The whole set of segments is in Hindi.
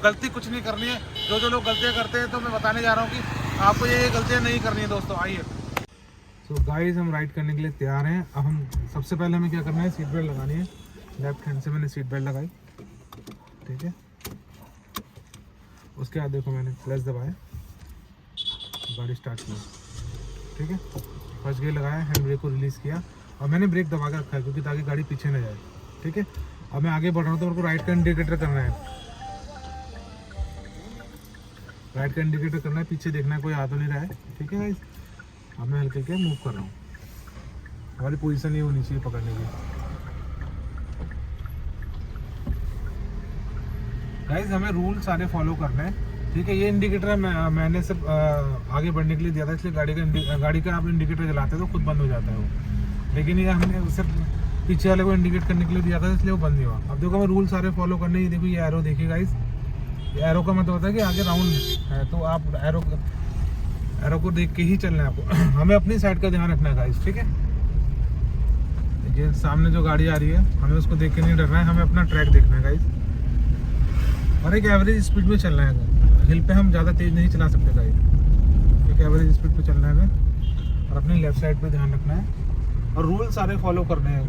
गलती कुछ नहीं करनी है। जो लोग गलतियाँ करते हैं तो मैं बताने जा रहा हूँ कि आपको ये गलतियाँ नहीं करनी है दोस्तों। आइए। सो गाइस, हम राइड करने के लिए तैयार हैं। अब हम सबसे पहले हमें क्या करना है, सीट बेल्ट लगानी है। लेफ्ट हैंड से मैंने सीट बेल्ट लगाई, ठीक है। उसके बाद देखो मैंने क्लच दबाया, गाड़ी स्टार्ट की, ठीक है। फर्स्ट गियर लगाया, हैंड ब्रेक को रिलीज़ किया और मैंने ब्रेक दबा के रखा है क्योंकि ताकि गाड़ी पीछे न जाए, ठीक है। अब मैं आगे बढ़ रहा हूँ तो मेरे को राइट का इंडिकेटर करना है। राइट का इंडिकेटर करना है, पीछे देखना है कोई आ तो नहीं रहा है, ठीक है गाइस। अब मैं हल्के हल्के मूव कर रहा हूँ। हमारी पोजीशन ये होनी चाहिए पकड़ने की। गाइस, हमें रूल सारे फॉलो करने हैं, ठीक है। ये इंडिकेटर मैंने सिर्फ आगे बढ़ने के लिए दिया था, इसलिए गाड़ी का आप इंडिकेटर जलाते हो तो खुद बंद हो जाता है वो। लेकिन ये हमने सिर्फ पीछे वाले को इंडिकेट करने के लिए दिया था, इसलिए वो बंद नहीं हुआ। अब देखो हमें रूल सारे फॉलो करने। ये देखो, ये एरो देखिए गाइस, ये एरो का मतलब होता है कि आगे राउंड है तो आप एरो को देख के ही चलना है आपको। हमें अपनी साइड का ध्यान रखना है गाइस, ठीक है। देखिए सामने जो गाड़ी आ रही है, हमें उसको देख के नहीं डरना है, हमें अपना ट्रैक देखना है गाइस। और एक एवरेज स्पीड में चलना है। हिल पे हम ज़्यादा तेज़ नहीं चला सकते गाइस, एक एवरेज स्पीड पे चलना है हमें। और अपनी लेफ्ट साइड पे ध्यान रखना है और रूल सारे फॉलो करने हैं।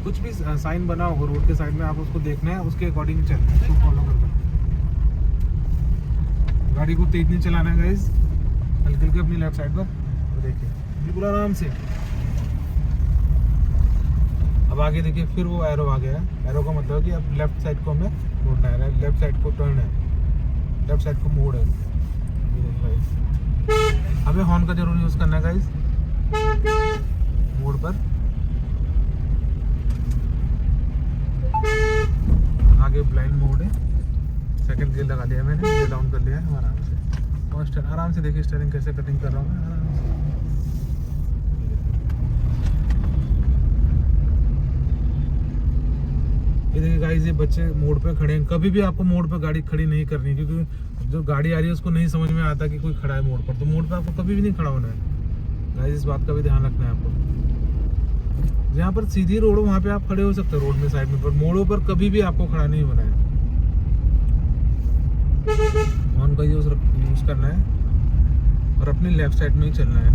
कुछ भी साइन बना होगा रोड के साइड में, आप उसको देखना है, उसके अकॉर्डिंग चलना है, उसको फॉलो करना है। गाड़ी को तेज नहीं चलाना है गाइस, हल्के हल्के अपनी लेफ्ट साइड पर देखिए, बिल्कुल आराम से। अब आगे देखिए, फिर वो एरो आ गया है। एरो का मतलब है कि अब लेफ्ट साइड को हमें मोड़ना है, लेफ्ट साइड को टर्न है, लेफ्ट साइड को मोड़ है। हमें हॉर्न का जरूर यूज़ करना है गाइस मोड़ पर। आगे ब्लाइंड मोड है, सेकंड गियर लगा लिया मैंने, गियर डाउन कर लिया है आराम से। और आराम से देखिए स्टीयरिंग कैसे कटिंग कर रहा हूँ मैं, आराम से। ये देखिए गाइस, ये बच्चे मोड़ पे खड़े हैं। कभी भी आपको मोड़ पे गाड़ी खड़ी नहीं करनी, क्योंकि जो गाड़ी आ रही है उसको नहीं समझ में आता कि कोई खड़ा है मोड़ पर, तो मोड़ पे आपको कभी भी नहीं खड़ा होना है गाइस। इस बात का भी ध्यान रखना है आपको। जहाँ पर सीधी रोड हो वहाँ पे आप खड़े हो सकते हो रोड में साइड में, पर मोड़ों पर कभी भी आपको खड़ा नहीं होना है। हॉर्न का यूज करना है और अपनी लेफ्ट साइड में ही चलना है,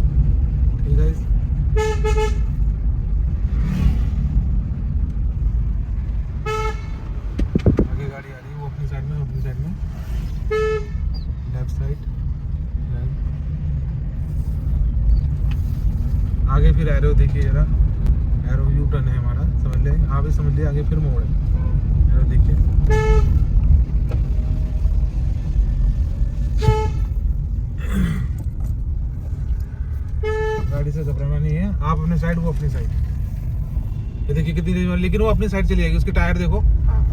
ठीक है। आगे गाड़ी आ रही है, वो अपनी साइड में, अपनी साइड में, लेफ्ट साइड, राइट। आगे फिर एरो देखिए जरा, एरो यू टर्न है हमारा, समझ ले आप ही समझ लिए। आगे फिर मोड़ है, एरो देखिए। गाड़ी से घबराना नहीं है, आप अपनी साइड, वो अपनी साइड। ये देखिए कितनी देर में, लेकिन वो अपनी साइड चली जाएगी। उसके टायर देखो। हाँ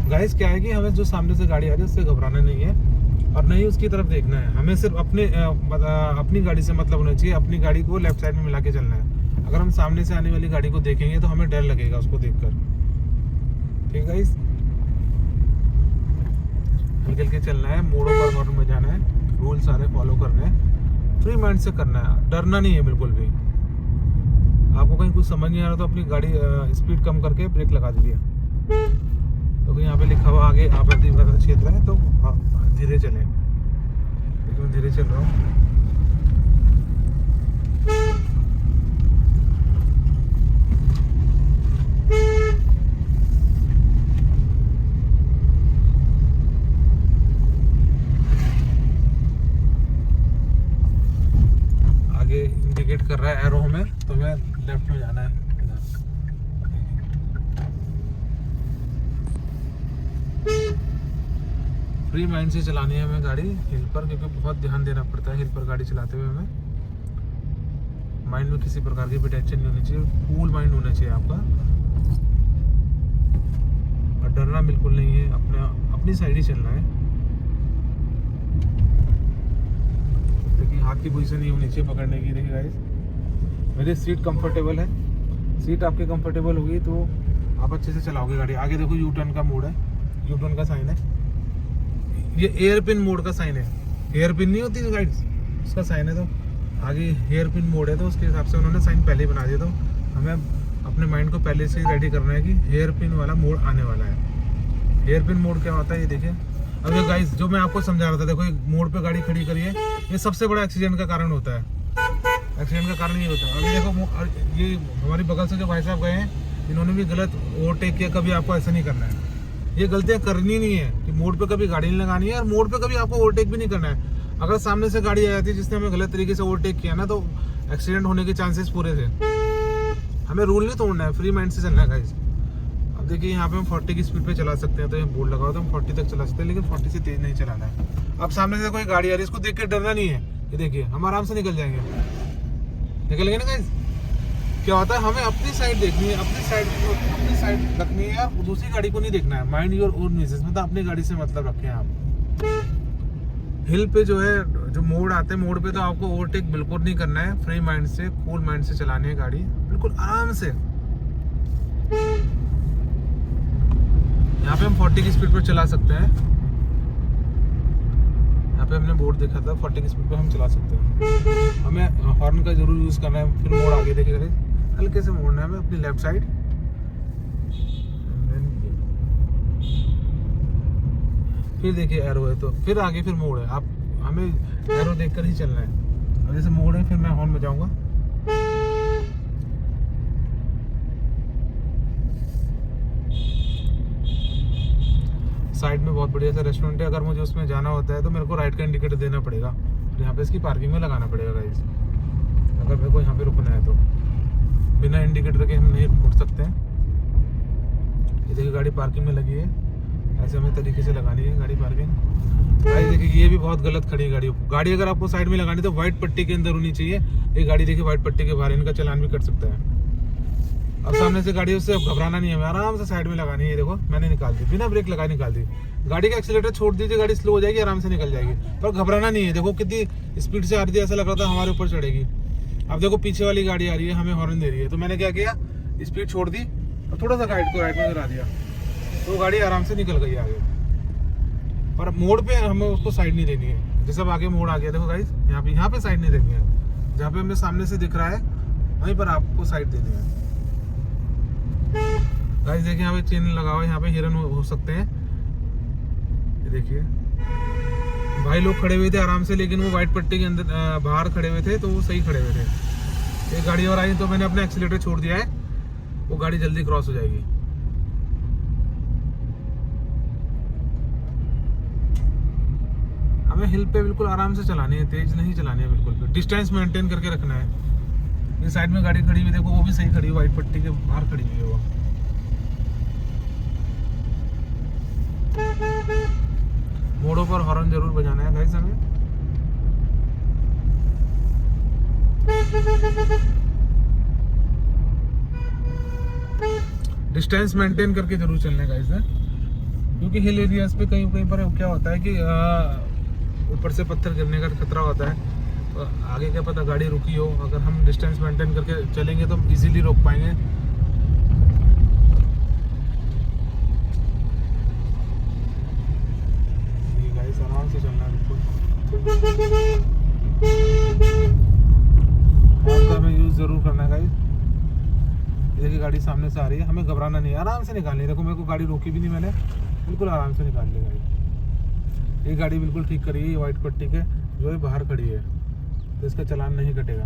गाइस, क्या है कि हमें जो सामने से गाड़ी आ रही है उससे घबराना नहीं है और नहीं उसकी तरफ देखना है। हमें सिर्फ अपनी गाड़ी से मतलब होना चाहिए, अपनी गाड़ी को लेफ्ट साइड में मिला के चलना है। अगर हम सामने से आने वाली गाड़ी को देखेंगे तो हमें डर लगेगा उसको देखकर, ठीक है गाइस। हल्के हल्के चलना है, मोड़ों पर कॉर्नर में जाना है, रूल सारे फॉलो करने हैं, फ्री माइंड से करना है, डरना नहीं है बिल्कुल भी। आपको कहीं कुछ समझ नहीं आ रहा तो अपनी गाड़ी स्पीड कम करके ब्रेक लगा दीजिए। तो यहाँ पे लिखा हुआ आगे आपत्ति क्षेत्र है, तो धीरे चलें। मैं धीरे चल रहा हूँ। आगे इंडिकेट कर रहा है एरो हमें, तो हमें लेफ्ट में जाना है। फ्री माइंड से चलानी है हमें गाड़ी हिल पर, क्योंकि बहुत ध्यान देना पड़ता है हिल पर गाड़ी चलाते हुए। हमें माइंड में किसी प्रकार की भी टेंशन नहीं होनी चाहिए, कूल माइंड होना चाहिए आपका और डरना बिल्कुल नहीं है, अपनी साइड ही चलना है। क्योंकि हाथ की पोजीशन नहीं होनी चाहिए पकड़ने की। देखिए गाइस, मेरी सीट कंफर्टेबल है, सीट आपकी कंफर्टेबल होगी तो आप अच्छे से चलाओगे गाड़ी। आगे देखो यू टर्न का मोड है, यू टर्न का साइन है, ये एयर पिन मोड का साइन है। एयर पिन नहीं होती गाइड्स, उसका साइन है। तो आगे हेयर पिन मोड है, तो उसके हिसाब से उन्होंने साइन पहले ही बना दिया। तो हमें अपने माइंड को पहले से ही रेडी करना है कि हेयर पिन वाला मोड आने वाला है। हेयर पिन मोड क्या होता है ये देखिए, अब ये गाइस जो मैं आपको समझा रहा था, देखो एक मोड़ पे गाड़ी खड़ी करी है, ये सबसे बड़ा एक्सीडेंट का कारण होता है। एक्सीडेंट का कारण ये होता है। अभी देखो ये हमारी बगल से जो भाई साहब गए हैं, इन्होंने भी गलत ओवरटेक किया। कभी आपको ऐसा नहीं करना है, ये गलतियां करनी नहीं है कि मोड़ पे कभी गाड़ी नहीं लगानी है और मोड़ पे कभी आपको ओवरटेक भी नहीं करना है। अगर सामने से गाड़ी आ जाती है जिसने हमें गलत तरीके से ओवरटेक किया ना, तो एक्सीडेंट होने के चांसेस पूरे थे। हमें रूल नहीं तोड़ना है, फ्री माइंड से चलना है गाइस। अब देखिए यहाँ पे हम 40 की स्पीड पे चला सकते हैं, तो यहाँ बोर्ड लगा हुआ तो हम 40 तक चला सकते हैं, लेकिन 40 से तेज नहीं चलाना है। अब सामने से कोई गाड़ी आ रही है, इसको देख के डरना नहीं है। ये देखिए हम आराम से निकल जाएंगे, निकलेंगे ना गाइस। क्या होता है, हमें अपनी साइड देखनी है, अपनी साइड रखनी है, और दूसरी गाड़ी को नहीं देखना है। माइंड योर ओन बिजनेस, मतलब अपनी गाड़ी से मतलब रखें आप। हिल पे जो है, जो मोड़ आते हैं, मोड़ पे तो आपको ओवरटेक बिल्कुल नहीं करना है। फ्री माइंड से, कूल माइंड से चलानी है गाड़ी, बिल्कुल आराम से। यहाँ पे हम 40 की स्पीड पर चला सकते हैं। यहाँ पे हमने बोर्ड देखा था, 40 की स्पीड पे हम चला सकते हैं। हमें हॉर्न का जरूर यूज करना है। फिर मोड़ आगे देखिए, हल्के से मोड़ना है हमें अपनी लेफ्ट साइड। फिर देखिए एरो है, तो फिर आगे फिर मोड़ है। आप हमें एरो देखकर ही चलना है। अब जैसे मोड़ है, फिर मैं हॉर्न बजाऊंगा। साइड में बहुत बढ़िया सा रेस्टोरेंट है। अगर मुझे उसमें जाना होता है तो मेरे को राइट का इंडिकेटर देना पड़ेगा, और यहाँ पे इसकी पार्किंग में लगाना पड़ेगा गाइस। अगर मेरे को यहाँ पे रुकना है तो बिना इंडिकेटर के हम नहीं रुक सकते हैं। ये देखिए गाड़ी पार्किंग में लगी है, ऐसे हमें तरीके से लगानी है गाड़ी पार्किंग। गाइस देखिए ये भी बहुत गलत खड़ी है गाड़ी अगर आपको साइड में लगानी तो व्हाइट पट्टी के अंदर होनी चाहिए। ये गाड़ी देखिए व्हाइट पट्टी के बाहर, इनका चालान भी कट सकता है। अब सामने से गाड़ी, उससे घबराना नहीं है, हमें आराम से साइड में लगानी है। देखो मैंने निकाल दी, बिना ब्रेक लगाए निकाल दी। गाड़ी का एक्सीलेटर छोड़ दीजिए, गाड़ी स्लो हो जाएगी, आराम से निकल जाएगी, पर घबराना नहीं है। देखो कितनी स्पीड से आ रही थी, ऐसा लग रहा था हमारे ऊपर चढ़ेगी। अब देखो पीछे वाली गाड़ी आ रही है, हमें हॉर्न दे रही है, तो मैंने क्या किया, स्पीड छोड़ दी और थोड़ा सा गाइड को राइट में गिरा दिया, तो गाड़ी आराम से निकल गई आगे। और मोड़ पे हमें उसको साइड नहीं देनी है। जैसे अब आगे मोड़ आ गया, देखो गाइस यहाँ पे साइड नहीं देनी है। जहाँ पे हमें सामने से दिख रहा है वहीं पर आपको साइड देनी है। गाइस देखिए यहाँ पे चेन लगा हुआ है, यहाँ पे हिरन हो सकते हैं। ये देखिए भाई लोग खड़े हुए थे आराम से, लेकिन वो व्हाइट पट्टी के अंदर बाहर खड़े हुए थे, तो वो सही खड़े हुए थे। एक गाड़ी और आई तो मैंने अपना एक्सीलेटर छोड़ दिया है, वो गाड़ी जल्दी क्रॉस हो जाएगी। हमें हिल पे बिल्कुल आराम से चलानी है, तेज नहीं चलानी है बिल्कुल भी। डिस्टेंस मेंटेन करके रखना है। ये साइड में गाड़ी खड़ी हुई देखो, वो भी सही खड़ी है, व्हाइट पट्टी के बाहर खड़ी हुई है वो। मोड़ों पर हॉर्न जरूर बजाना है गाइस हमें। डिस्टेंस मेंटेन करके जरूर चलना है गाइस, क्योंकि हिल एरियाज पे कहीं कहीं पर क्या होता है कि ऊपर से पत्थर गिरने का खतरा होता है। तो आगे क्या पता गाड़ी रुकी हो, अगर हम डिस्टेंस मेंटेन करके चलेंगे तो हम इजीली रोक पाएंगे। गाइस आराम से चलना है बिल्कुल। हॉर्न का हमें यूज जरूर करना है गाइस। देखिए गाड़ी सामने से आ रही है, हमें घबराना नहीं है, आराम से निकालनी है। देखो मेरे को गाड़ी रोकी भी नहीं मैंने, बिल्कुल आराम से निकाल ली गाड़ी। ये गाड़ी बिल्कुल ठीक करी है, व्हाइट पट्टी के जो है बाहर खड़ी है, तो इसका चालान नहीं कटेगा।